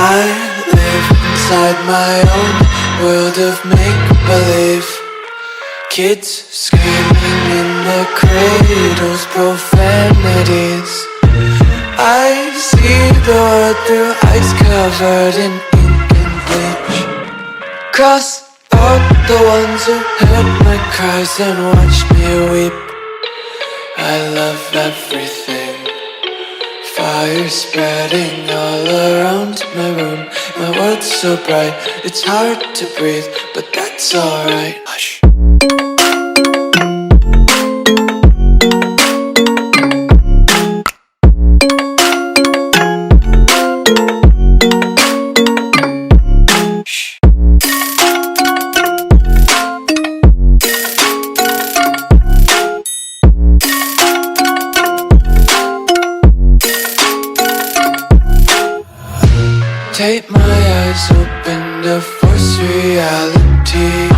I live inside my own world of make-believe. Kids screaming in their cradles, profanities. I see the world through ice covered in ink and bleach. Cross out the ones who heard my cries and watched me weep. I love everything. Fire spreading all around my room. My world's so bright, it's hard to breathe, but that's alright. Hush. Take my eyes open to force reality.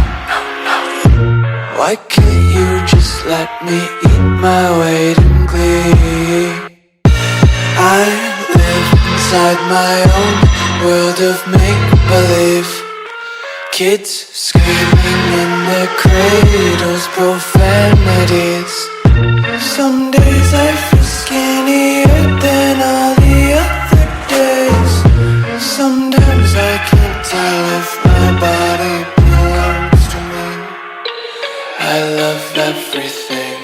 Why can't you just let me eat my weight in glee? I live inside my own world of make-believe. Kids screaming in their cradles, profanities. Some days I feel skinnier than all the other days. Sometimes I can't tell if my body belongs to me. I love everything.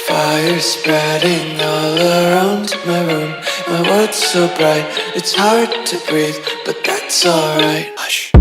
Fire spreading all around my room. My world's so bright, it's hard to breathe, but that's alright. Hush.